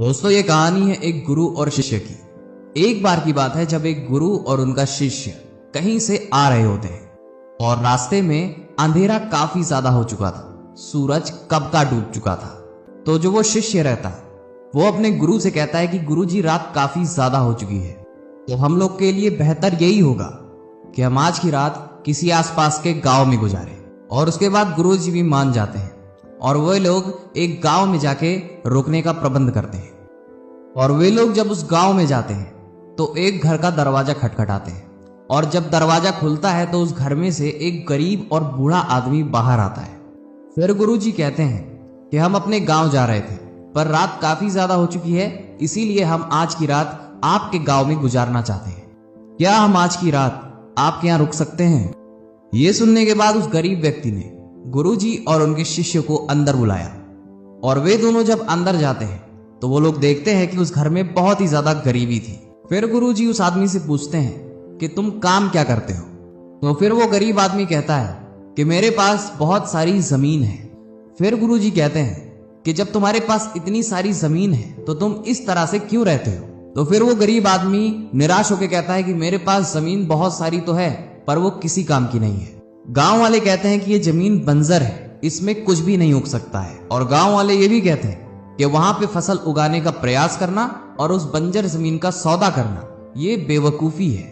दोस्तों, ये कहानी है एक गुरु और शिष्य की। एक बार की बात है जब एक गुरु और उनका शिष्य कहीं से आ रहे होते हैं और रास्ते में अंधेरा काफी ज्यादा हो चुका था। सूरज कब का डूब चुका था। तो जो वो शिष्य रहता है वो अपने गुरु से कहता है कि गुरु जी, रात काफी ज्यादा हो चुकी है, तो हम लोग के लिए बेहतर यही होगा कि हम आज की रात किसी आसपास के गांव में गुजारें। और उसके बाद गुरु जी भी मान जाते हैं और वे लोग एक गांव में जाके रुकने का प्रबंध करते हैं। और वे लोग जब उस गांव में जाते हैं तो एक घर का दरवाजा खटखटाते हैं और जब दरवाजा खुलता है तो उस घर में से एक गरीब और बूढ़ा आदमी बाहर आता है। फिर गुरु जी कहते हैं कि हम अपने गांव जा रहे थे पर रात काफी ज्यादा हो चुकी है, इसीलिए हम आज की रात आपके गांव में गुजारना चाहते हैं। क्या हम आज की रात आपके यहाँ रुक सकते हैं? ये सुनने के बाद उस गरीब व्यक्ति ने गुरुजी और उनके शिष्य को अंदर बुलाया और वे दोनों जब अंदर जाते हैं तो वो लोग देखते हैं कि उस घर में बहुत ही ज्यादा गरीबी थी। फिर गुरुजी उस आदमी से पूछते हैं कि तुम काम क्या करते हो? तो फिर वो गरीब आदमी कहता है कि मेरे पास बहुत सारी जमीन है। फिर गुरुजी कहते हैं कि जब तुम्हारे पास इतनी सारी जमीन है तो तुम इस तरह से क्यों रहते हो? तो फिर वो गरीब आदमी निराश होकर कहता है कि मेरे पास जमीन बहुत सारी तो है पर वो किसी काम की नहीं है। गांव वाले कहते हैं कि ये जमीन बंजर है, इसमें कुछ भी नहीं उग सकता है। और गांव वाले ये भी कहते हैं कि वहां पे फसल उगाने का प्रयास करना और उस बंजर जमीन का सौदा करना ये बेवकूफी है।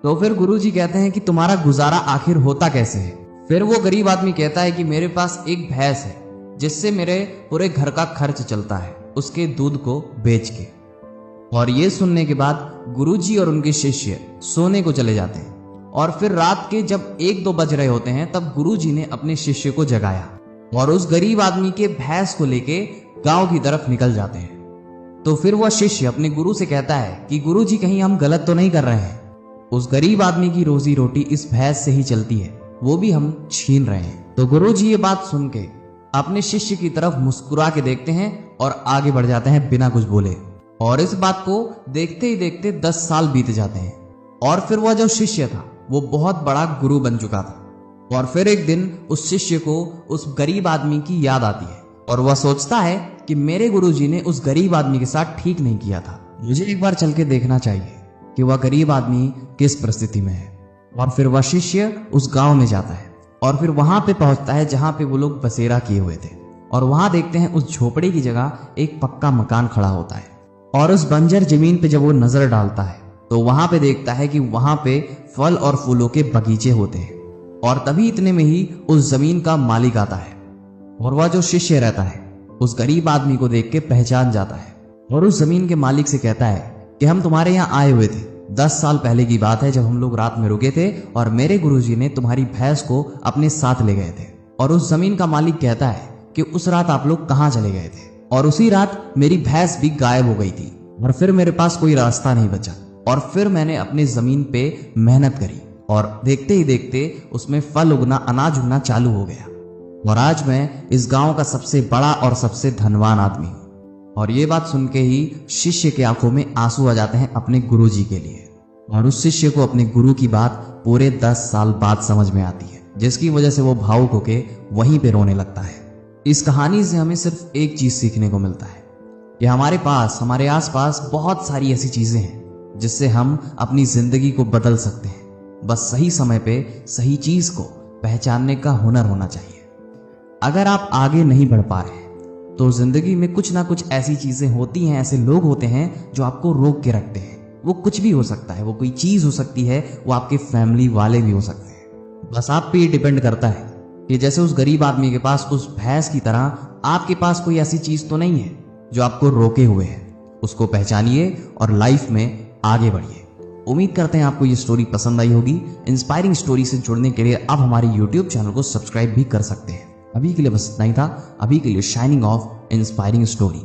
तो फिर गुरुजी कहते हैं कि तुम्हारा गुजारा आखिर होता कैसे है? फिर वो गरीब आदमी कहता है कि मेरे पास एक भैंस है जिससे मेरे पूरे घर का खर्च चलता है, उसके दूध को बेच के। और ये सुनने के बाद गुरुजी और उनके शिष्य सोने को चले जाते हैं। और फिर रात के जब 1-2 बज रहे होते हैं तब गुरुजी ने अपने शिष्य को जगाया और उस गरीब आदमी के भैंस को लेके गांव की तरफ निकल जाते हैं। तो फिर वह शिष्य अपने गुरु से कहता है कि गुरुजी, कहीं हम गलत तो नहीं कर रहे हैं? उस गरीब आदमी की रोजी रोटी इस भैंस से ही चलती है, वो भी हम छीन रहे हैं। तो गुरुजी ये बात सुन के अपने शिष्य की तरफ मुस्कुरा के देखते हैं और आगे बढ़ जाते हैं बिना कुछ बोले। और इस बात को देखते ही देखते 10 साल बीत जाते हैं और फिर वह जो शिष्य था वो बहुत बड़ा गुरु बन चुका था। और फिर एक दिन उस शिष्य को उस गरीब आदमी की याद आती है और वह सोचता है कि मेरे गुरुजी ने उस गरीब आदमी के साथ ठीक नहीं किया था, मुझे एक बार चल के देखना चाहिए कि वह गरीब आदमी किस परिस्थिति में है। और फिर वह शिष्य उस गांव में जाता है और फिर वहां पे पहुंचता है जहां पे वो लोग बसेरा किए हुए थे। और वहां देखते हैं उस झोपड़ी की जगह एक पक्का मकान खड़ा होता है। और उस बंजर जमीन पे जब वो नजर डालता है तो वहां पे देखता है कि वहां पे फल और फूलों के बगीचे होते हैं। और तभी इतने में ही उस जमीन का मालिक आता है और वह जो शिष्य रहता है उस गरीब आदमी को देख के पहचान जाता है और उस जमीन के मालिक से कहता है कि हम तुम्हारे यहाँ आए हुए थे। 10 साल पहले की बात है जब हम लोग रात में रुके थे और मेरे गुरुजी ने तुम्हारी भैंस को अपने साथ ले गए थे। और उस जमीन का मालिक कहता है कि उस रात आप लोग कहाँ चले गए थे? और उसी रात मेरी भैंस भी गायब हो गई थी और फिर मेरे पास कोई रास्ता नहीं बचा। और फिर मैंने अपनी जमीन पे मेहनत करी और देखते ही देखते उसमें फल उगना, अनाज उगना चालू हो गया। और आज मैं इस गांव का सबसे बड़ा और सबसे धनवान आदमी हूं। और ये बात सुन के ही शिष्य के आंखों में आंसू आ जाते हैं अपने गुरुजी के लिए। और उस शिष्य को अपने गुरु की बात पूरे 10 साल बाद समझ में आती है, जिसकी वजह से वो भावुक होके वहीं पे रोने लगता है। इस कहानी से हमें सिर्फ एक चीज सीखने को मिलता है कि हमारे पास, हमारे आसपास बहुत सारी ऐसी चीजें हैं जिससे हम अपनी जिंदगी को बदल सकते हैं। बस सही समय पे सही चीज को पहचानने का हुनर होना चाहिए। अगर आप आगे नहीं बढ़ पा रहे तो जिंदगी में कुछ ना कुछ ऐसी चीजें होती हैं, ऐसे लोग होते हैं जो आपको रोक के रखते हैं। वो कुछ भी हो सकता है, वो कोई चीज हो सकती है, वो आपके फैमिली वाले भी हो सकते हैं। बस आप पे डिपेंड करता है कि जैसे उस गरीब आदमी के पास उस भैंस की तरह आपके पास कोई ऐसी चीज तो नहीं है जो आपको रोके हुए है। उसको पहचानिए और लाइफ में आगे बढ़िए। उम्मीद करते हैं आपको ये स्टोरी पसंद आई होगी। इंस्पायरिंग स्टोरी से जुड़ने के लिए आप हमारे YouTube चैनल को सब्सक्राइब भी कर सकते हैं। अभी के लिए बस इतना ही था। अभी के लिए शाइनिंग ऑफ इंस्पायरिंग स्टोरी।